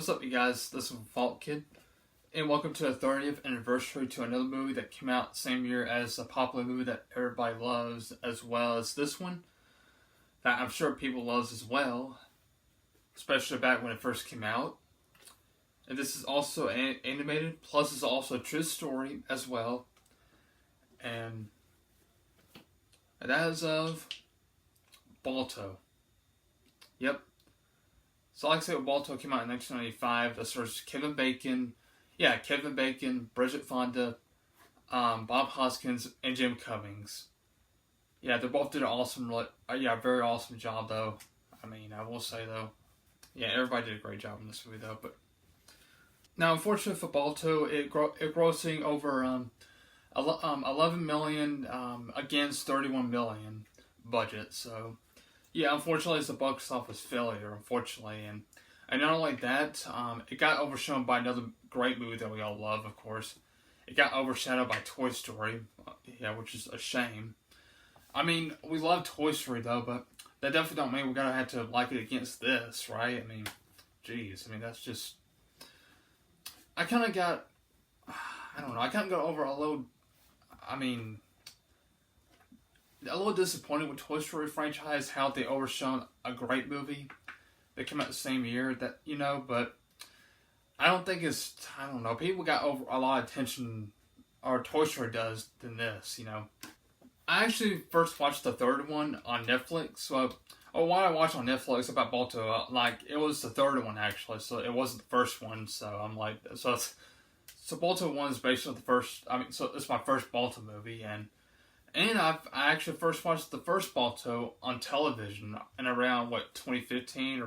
What's up, you guys? This is Vault Kid, and welcome to the 30th anniversary to another movie that came out the same year as a popular movie that everybody loves, as well as this one that I'm sure people loves as well, especially back when it first came out. And this is also animated, plus it's also a true story as well. And that is of Balto. Yep. So like I said, Balto came out in 1995. That stars Kevin Bacon, Bridget, Fonda, Bob Hoskins, and Jim Cummings. Yeah, they both did an awesome, very awesome job though. I mean, I will say though, yeah, everybody did a great job in this movie though. But now, unfortunately for Balto, it grossing over 11 million against 31 million budget. So. Yeah, unfortunately, it's a box office failure, unfortunately. And not only that, it got overshadowed by another great movie that we all love, of course. It got overshadowed by Toy Story, which is a shame. I mean, we love Toy Story, though, but that definitely don't mean we're going to have to like it against this, right? I mean, geez, that's just... I kind of got over a little disappointed with Toy Story franchise, how they overshone a great movie that came out the same year, but I don't think people got over a lot of attention, or Toy Story does, than this, I actually first watched the third one on Netflix, what I watched on Netflix about Balto, it was the third one actually, so it wasn't the first one, so Balto 1 is based on the first, so it's my first Balto movie, and I actually first watched the first Balto on television in around, 2015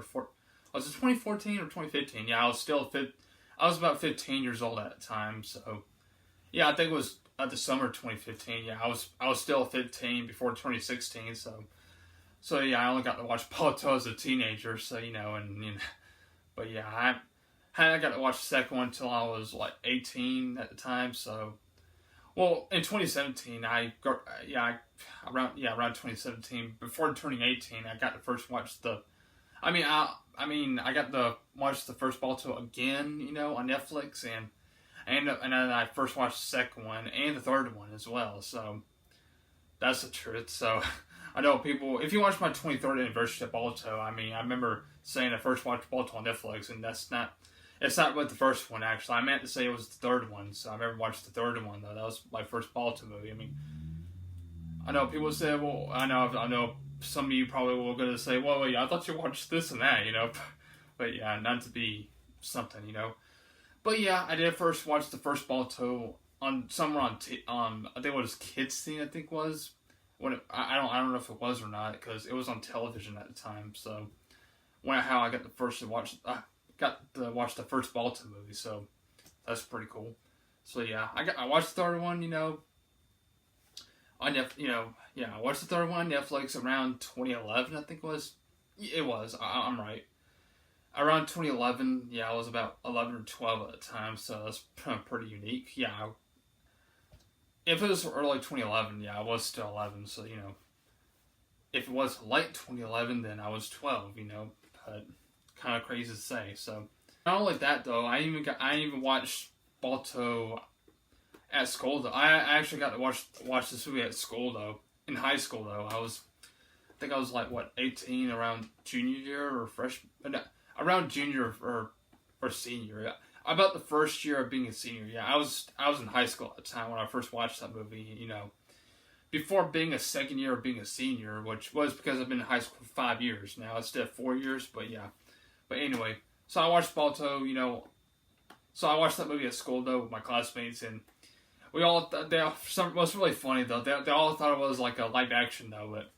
was it 2014 or 2015? Yeah, I was about 15 years old at the time, so, yeah, I think it was the summer of 2015, yeah, I was still 15 before 2016, so yeah, I only got to watch Balto as a teenager, so, but yeah, I got to watch the second one until I was, 18 at the time, so... Well, in 2017, around 2017, before turning 18, I got to first watch I got to watch the first Balto again, on Netflix, and then I first watched the second one and the third one as well. So that's the truth. So I know people. If you watch my 23rd anniversary of Balto, I remember saying I first watched Balto on Netflix, and that's not. It's not with the first one, actually. I meant to say it was the third one, so I never watched the third one, though. That was my first Balto movie. I know people say, well, I know some of you probably will go to say, well, yeah, I thought you watched this and that, But yeah, not to be something, But yeah, I did first watch the first Balto somewhere on I think it was Kids Scene, I think it was. I don't know if it was or not, because it was on television at the time, so how I got the first to watch... got to watch the first Balto movie, so that's pretty cool. So yeah, I watched the third one, on I watched the third one on Netflix around 2011, I think it was. It was, I'm right. Around 2011, yeah, I was about 11 or 12 at the time, so that's pretty unique. Yeah, if it was early 2011, yeah, I was still 11, so, if it was late 2011, then I was 12, but... kind of crazy to say. So not only that though, I even watched Balto at school though. I actually got to watch this movie at school though. In high school though, I think I was 18 around junior year or freshman, around junior or senior. About the first year of being a senior. Yeah, I was in high school at the time when I first watched that movie. Before being a second year of being a senior, which was because I've been in high school for 5 years now instead of 4 years. But yeah. But anyway, so I watched Balto, so I watched that movie at school, though, with my classmates, and we all, what's really funny, though, they all thought it was, a live action, though, but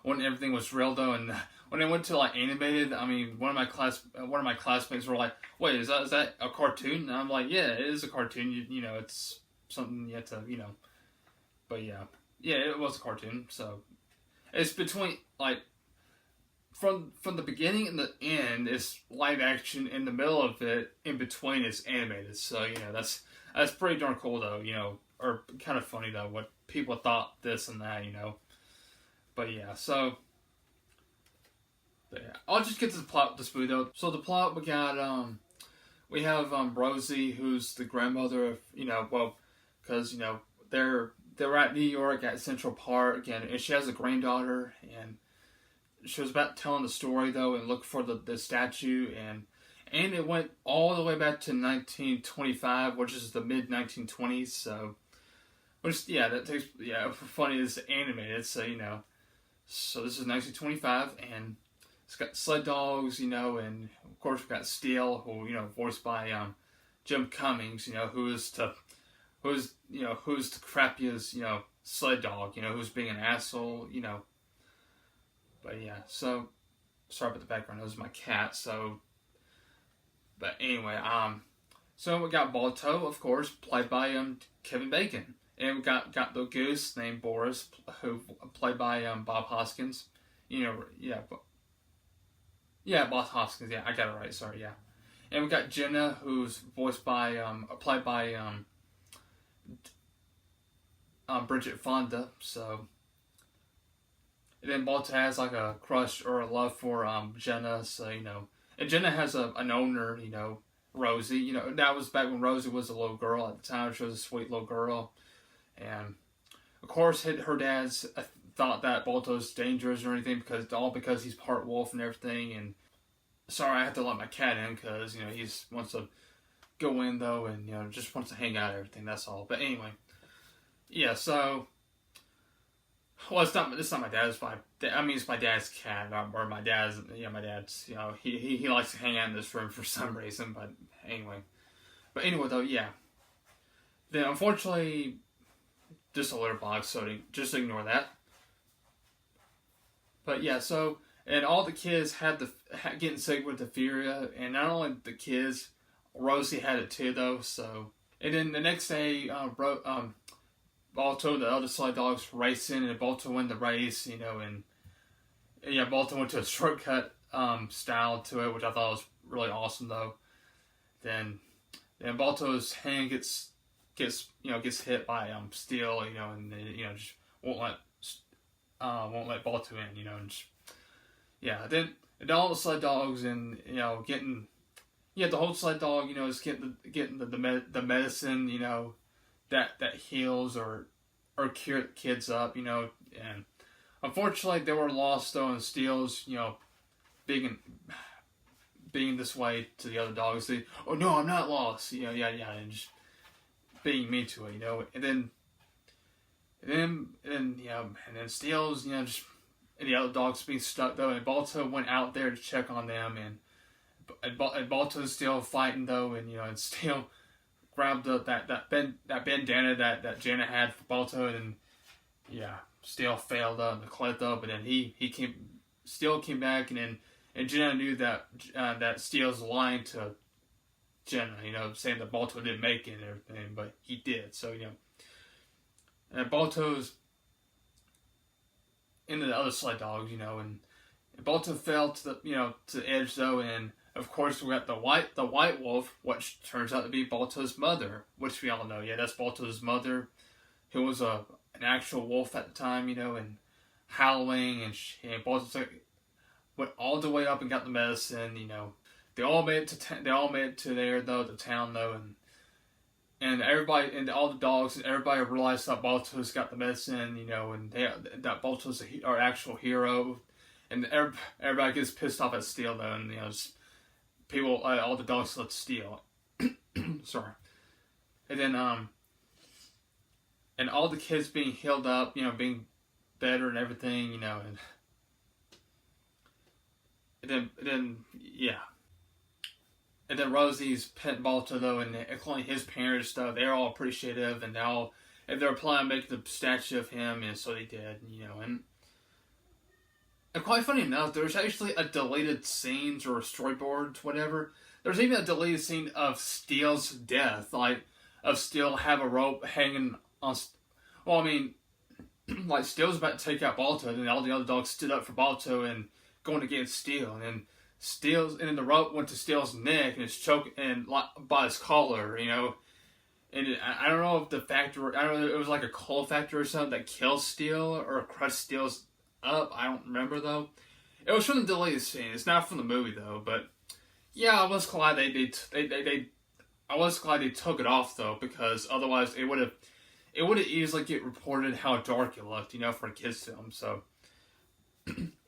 when everything was real, though, and when they went to, animated, one of my classmates were like, wait, is that a cartoon? And I'm like, yeah, it is a cartoon, it's something you have to, but yeah, it was a cartoon, so, it's between, From the beginning and the end is live action. In the middle of it, in between, is animated. So that's pretty darn cool though. Or kind of funny though what people thought this and that. But yeah, so But yeah, I'll just get to the plot with this movie though. So the plot, we have Rosie, who's the grandmother of, because they're at New York at Central Park, and she has a granddaughter, and she was about telling the story though, and look for the statue, and it went all the way back to 1925, which is the mid 1920s. So, that takes funny. It's animated, so so this is 1925, and it's got sled dogs, and of course we've got Steele, who voiced by Jim Cummings, who's the crappiest sled dog, who's being an asshole, But yeah, so sorry about the background. That was my cat. So, but anyway, so we got Balto, of course, played by Kevin Bacon, and we got the goose named Boris, who played by Bob Hoskins. Bob Hoskins. Yeah, I got it right. Sorry, yeah. And we got Jenna, who's voiced by played by Bridget Fonda. So. And then Balto has like a crush or a love for Jenna, so and Jenna has an owner, Rosie. That was back when Rosie was a little girl at the time. She was a sweet little girl, and of course her dad's thought that Balto's dangerous or anything because he's part wolf and everything. And sorry, I have to let my cat in because he wants to go in though, and just wants to hang out and everything. That's all. But anyway, yeah. So. Well, it's not my dad's. It's my dad's cat. Or my dad's. Yeah, my dad's. He likes to hang out in this room for some reason. But anyway though, yeah. Then unfortunately, just a litter box. So just ignore that. But yeah, so and all the kids had getting sick with diphtheria, and not only the kids, Rosie had it too though. So and then the next day, Balto and the other sled dogs racing, and Balto won the race, and Balto went to a shortcut style to it, which I thought was really awesome though. Then Balto's hand gets hit by Steel, and just won't let Balto in, and then all the sled dogs and getting the whole sled dog is getting the medicine that heals or cure kids up, and unfortunately they were lost though, and Steele's being this way to the other dogs. Oh no, I'm not lost, and just being mean to it, and then Steele's just and the other dogs being stuck though, and Balto went out there to check on them, and Balto's still fighting though, and Steele grabbed up that bandana that Jenna had for Balto, and Steele failed in the cliff though, but then Steele came back, and Jenna knew that Steele's lying to Jenna, saying that Balto didn't make it and everything, but he did. So and Balto's into the other sled dogs, and Balto fell to the edge though, and of course, we got the white wolf, which turns out to be Balto's mother, which we all know. Yeah, that's Balto's mother, who was an actual wolf at the time, and howling, and Balto went all the way up and got the medicine. They all made it to there though, the town though, and everybody and all the dogs and everybody realized that Balto's got the medicine, and that Balto's our actual hero, and everybody gets pissed off at Steel though, and people, all the dogs let Steal. Sorry. And then, and all the kids being healed up, being better and everything, and then, yeah. And then Rosie's pet Balto, though, and including his parents, though, they're all appreciative, and they're planning to make the statue of him, and so they did, And quite funny enough, there's actually a deleted scenes or storyboards, whatever. There's even a deleted scene of Steele's death, like of Steele have a rope hanging on. Well, I mean, like Steele's about to take out Balto, and then all the other dogs stood up for Balto and going against Steele, and then and then the rope went to Steele's neck and it's choking and like by his collar, And I don't know if I don't know, it was like a cold factor or something that killed Steele or crushed Steele's up. I don't remember though. It was from the deleted scene. It's not from the movie though. But yeah, I was glad I was glad they took it off though, because otherwise it would have easily get reported how dark it looked, for a kids film. So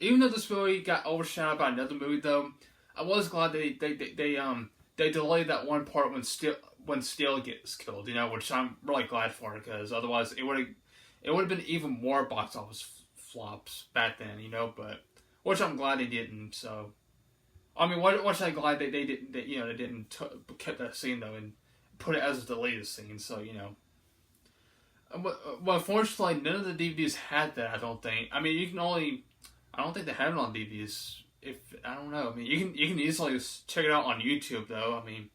even though this movie got overshadowed by another movie though, I was glad they delayed that one part when Steele gets killed, which I'm really glad for, because otherwise it would have been even more box office flops back then, but which I'm glad they didn't. So I mean, which I'm glad they didn't kept that scene though and put it as a deleted scene. So But unfortunately, none of the DVDs had that. I don't think. I mean, I don't think they have it on DVDs. I don't know. I mean, you can easily check it out on YouTube though. I mean,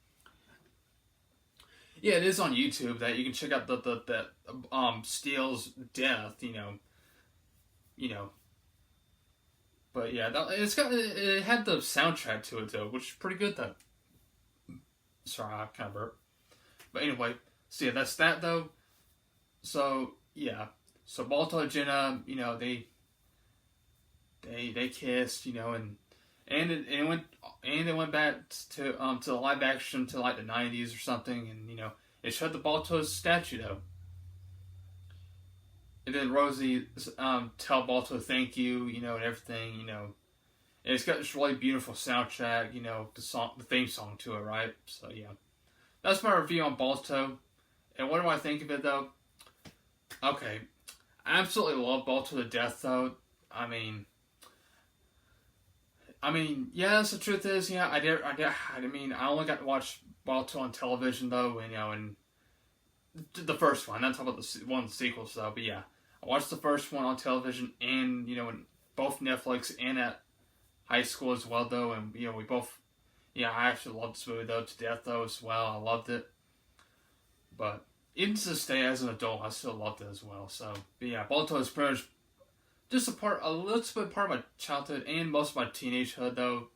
yeah, it is on YouTube that you can check out the Steele's death. But yeah, it had the soundtrack to it though, which is pretty good though. Sorry, I kind of burped. But anyway, so yeah, that's that though. So yeah, so Balto and Jenna, they kissed, and they went back to the live action to like the 90s or something, and it showed the Balto's statue though. And then Rosie tell Balto thank you, and everything, and it's got this really beautiful soundtrack, the theme song to it, right? So yeah, that's my review on Balto. And what do I think of it though? Okay, I absolutely love Balto to death though. I mean, yes, the truth is, I only got to watch Balto on television though, and the first one. Not talking about one of the sequels though, but yeah, I watched the first one on television and in both Netflix and at high school as well though, and we both, I actually loved this movie though to death though as well. I loved it, but even to this day as an adult, I still loved it as well. So, but yeah, Balto is pretty much just a little bit part of my childhood and most of my teenagehood though,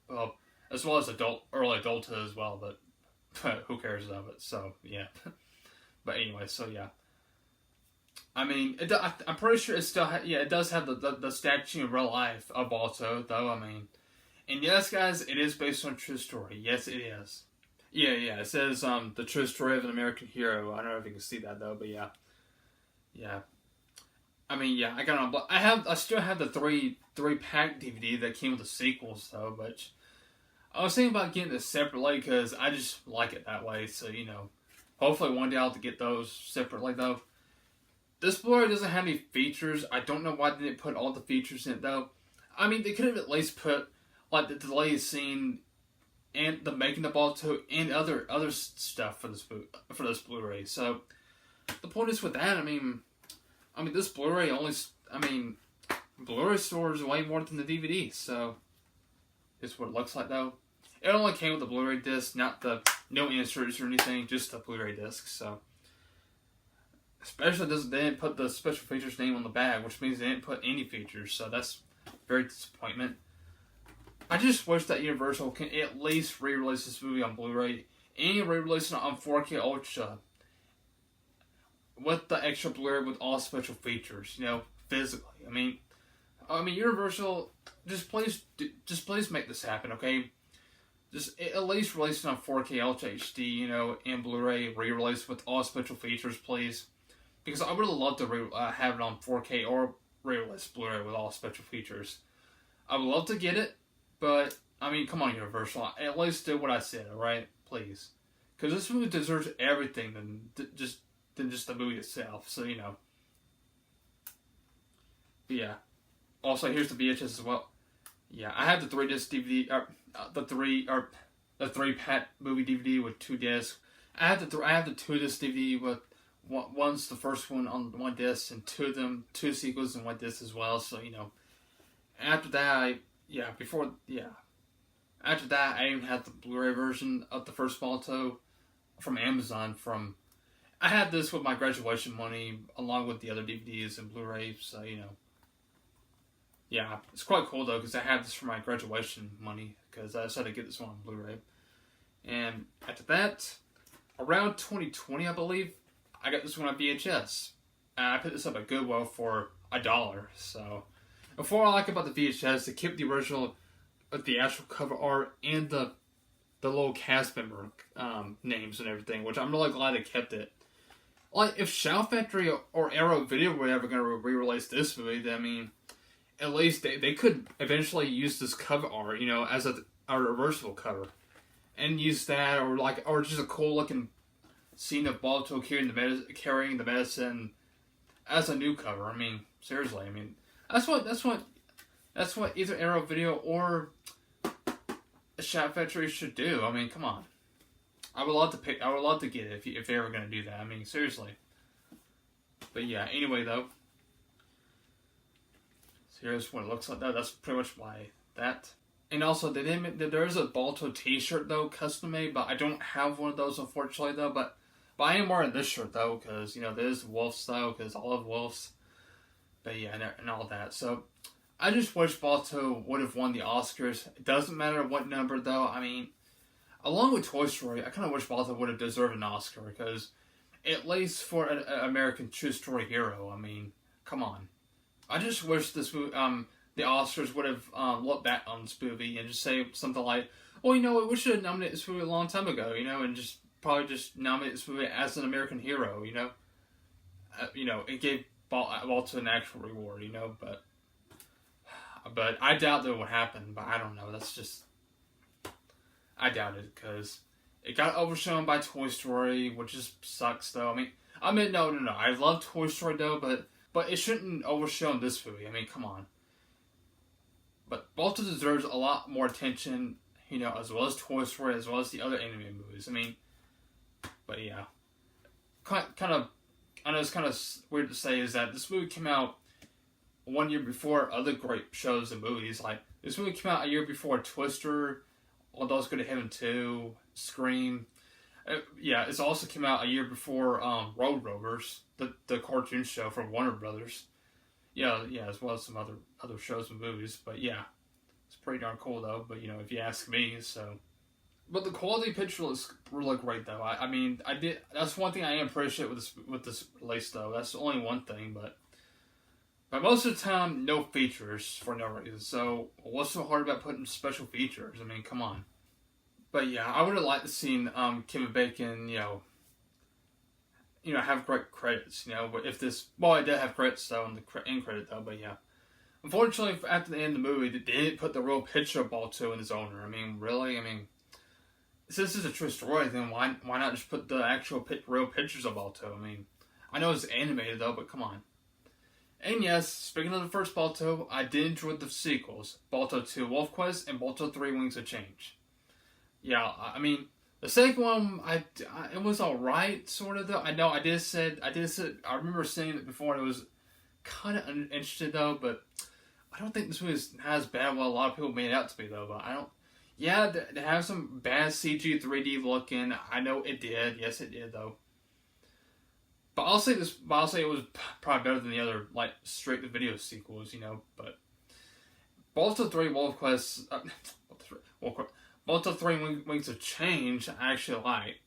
as well as early adulthood as well. But who cares of it? So yeah. But anyway, so yeah. I mean, I'm pretty sure it still it does have the statue in real life of Balto though. I mean, and yes, guys, it is based on a true story. Yes, it is. Yeah. It says the true story of an American hero. I don't know if you can see that though, but yeah. I mean, yeah, I got on. I still have the three pack DVD that came with the sequels though. But I was thinking about getting this separately because I just like it that way. So hopefully one day I'll have to get those separately though. This Blu-ray doesn't have any features. I don't know why they didn't put all the features in it though. I mean, they could have at least put like the deleted scene and the making of Balto and other stuff for this Blu-ray. So the point is with that, I mean this Blu-ray Blu-ray stores way more than the DVD. So this is what it looks like though. It only came with the Blu-ray disc, no inserts or anything, just the Blu-ray disc. So especially they didn't put the special features name on the bag, which means they didn't put any features. So that's very disappointment. I just wish that Universal can at least re-release this movie on Blu-ray and re-release it on 4K Ultra with the extra Blu-ray with all special features, physically. I mean, Universal, just please make this happen, okay? Just at least release it on 4K Ultra HD, and Blu-ray re-release with all special features, please. Because I would love to have it on 4K or re-release Blu-ray with all special features. I would love to get it. But, come on, Universal. At least do what I said, alright? Please. Because this movie deserves everything than just the movie itself. So, But yeah. Also, here's the VHS as well. Yeah, I have the 3-disc DVD, the 3-pack movie DVD with 2 discs. I have the 2-disc DVD with one's the first one on 1 disc and 2 sequels in 1 disc as well. So, after that, after that, I even had the Blu-ray version of the first Balto from Amazon. I had this with my graduation money, along with the other DVDs and Blu-ray. So yeah, it's quite cool though because I had this for my graduation money because I decided to get this one on Blu-ray. And after that, around 2020, I believe, I got this one on VHS. I picked this up at Goodwill for $1. So Before I like about the VHS, they kept the original, the actual cover art and the little cast member names and everything, which I'm really glad they kept it. Like, if Shout Factory or Arrow Video were ever going to re-release this movie, then, I mean, at least they could eventually use this cover art, as a reversible cover, and use that, or just a cool looking scene of Balto carrying the medicine as a new cover. I mean, seriously, I mean, that's what either Arrow Video or Shout Factory should do. I mean, come on. I would love to get it if they're ever going to do that. I mean, seriously. But yeah, anyway, though. So here's what it looks like. That's pretty much why that. And also, there is a Balto t-shirt, though, custom made, but I don't have one of those, unfortunately, though. But I am wearing this shirt, though, because, there's wolves, though, because I love wolves. But yeah, and all that. So, I just wish Balto would have won the Oscars. It doesn't matter what number, though. I mean, along with Toy Story, I kind of wish Balto would have deserved an Oscar, because at least for an American true story hero, I mean, come on. I just wish this movie, the Oscars would have looked back on this movie and just say something like, well, we should have nominated this movie a long time ago, and just probably just nominate this movie as an American hero, it gave Balto an actual reward, but I doubt that would happen, but I don't know, I doubt it, because it got overshown by Toy Story, which just sucks, though. I mean, no, I love Toy Story, though, but it shouldn't overshown this movie. I mean, come on. But Balto deserves a lot more attention, as well as Toy Story, as well as the other animated movies. I mean, but yeah. I know it's kind of weird to say, is that this movie came out 1 year before other great shows and movies. Like, this movie came out a year before Twister, All Those Go to Heaven 2, Scream. It's also came out a year before Road Rovers, the cartoon show from Warner Brothers. Yeah, as well as some other shows and movies. But yeah, it's pretty darn cool though. But if you ask me, so. But the quality picture looks really great though. I mean, that's one thing I appreciate with this release though. That's only one thing, but most of the time, no features for no reason. So what's so hard about putting special features? I mean, come on. But yeah, I would have liked to seen Kevin Bacon, have great credits, but if this, I did have credits though in the end credit though, but yeah. Unfortunately, after the end of the movie, they didn't put the real picture of Balto in his owner. I mean, really? I mean, since this is a true story, then why not just put the actual real pictures of Balto? I mean, I know it's animated though, but come on. And yes, speaking of the first Balto, I did enjoy the sequels, Balto 2 Wolf Quest and Balto 3 Wings of Change. Yeah, I mean, the second one, it was alright, sort of, though. I know, I remember seeing it before, and it was kind of uninteresting, though, but I don't think this movie is as bad. Well, a lot of people made it out to be, though, but I don't. Yeah, they have some bad CG 3D looking. I know it did. Yes, it did, though. But I'll say it was probably better than the other, like, straight-to-video sequels, but Balto 3 Wolf Quest, Balto 3 Wings of Change, I actually like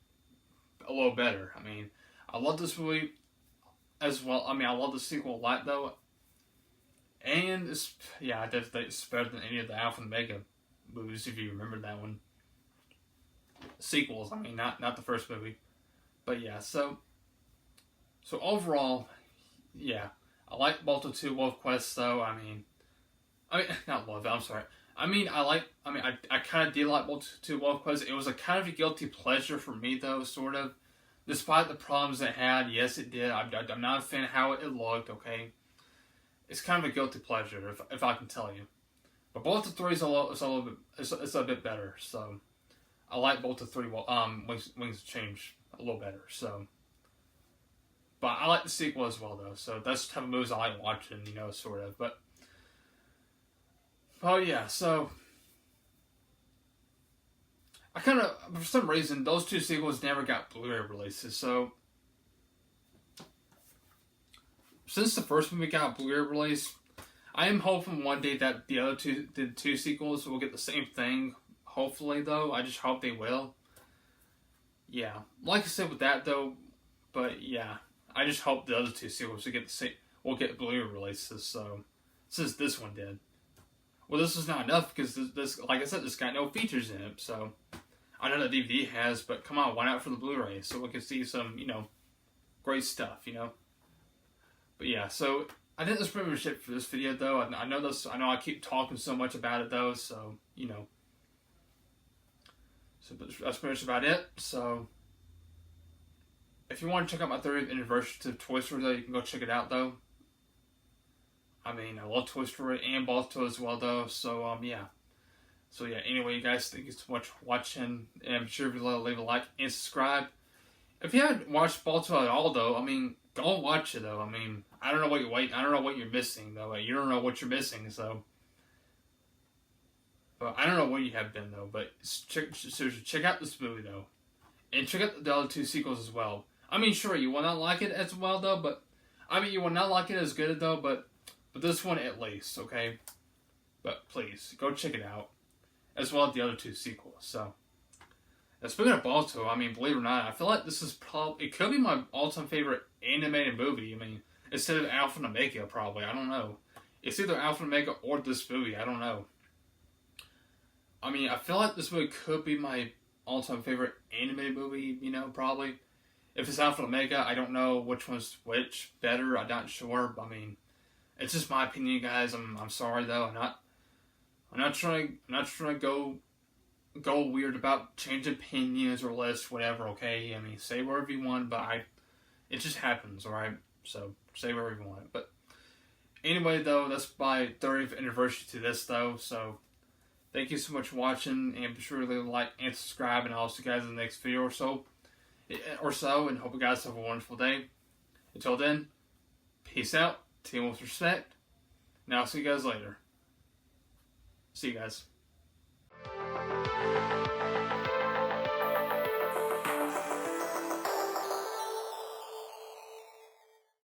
a little better. I mean, I love this movie as well. I mean, I love the sequel a lot, though. And it's better than any of the Alpha and Omega movies, if you remember that one. Sequels, I mean, not the first movie. But yeah, so overall, yeah, I like Balto 2 Wolf Quest, though. I mean, not love it, I'm sorry. I kind of did like Balto 2 Wolf Quest. It was a kind of a guilty pleasure for me, though, sort of. Despite the problems it had, yes, it did. I'm not a fan of how it looked, okay? It's kind of a guilty pleasure, if I can tell you. But Balto 3 is a bit better, so I like Balto 3 Wings of Change a little better, so. But I like the sequel as well, though, so that's the type of movies I like watching, sort of, but. Oh yeah, so I kind of, for some reason, those two sequels never got Blu-ray releases, so since the first movie got a Blu-ray release, I am hoping one day that the two sequels will get the same thing, hopefully, though. I just hope they will. Yeah, like I said with that, though, but yeah, I just hope the other two sequels will get Blu-ray releases, so. since this one did. Well, this is not enough because this, like I said, this got no features in it. So I know the DVD has, but come on, why not for the Blu-ray so we can see some, great stuff, But yeah, so I think that's pretty much it for this video, though. I know this. I know I keep talking so much about it, though. So So that's pretty much about it. So if you want to check out my 30th anniversary to Toy Story, though, you can go check it out, though. I mean, I love Toy Story and Balto as well, though. So yeah. So yeah. Anyway, you guys, thank you so much for watching, and be sure to leave a like and subscribe. If you haven't watched Balto at all, though, I mean, go watch it, though. I mean, I don't know what I don't know what you're missing, though. You don't know what you're missing, so. But I don't know where you have been, though. But seriously, check out this movie, though, and check out the other two sequels as well. I mean, sure, you will not like it as well, though. But I mean, you will not like it as good, though. But this one at least, okay. But please go check it out, as well as the other two sequels. So. Now, speaking of Balto, I mean, believe it or not, I feel like this is probably, it could be my all-time favorite animated movie. I mean, instead of Alpha and Omega, probably. I don't know. It's either Alpha and Omega or this movie. I don't know. I mean, I feel like this movie could be my all-time favorite animated movie, probably. If it's Alpha and Omega, I don't know which one's which better. I'm not sure. I mean, it's just my opinion, guys. I'm sorry, though. I'm not trying to go weird about changing opinions or lists, whatever, okay? I mean, say whatever you want, but it just happens, alright? So, say whatever you want. But, anyway, though, that's my 30th anniversary to this, though, so, thank you so much for watching, and be sure to leave a like and subscribe, and I'll see you guys in the next video or so, and hope you guys have a wonderful day. Until then, peace out, team with respect, and I'll see you guys later. See you guys.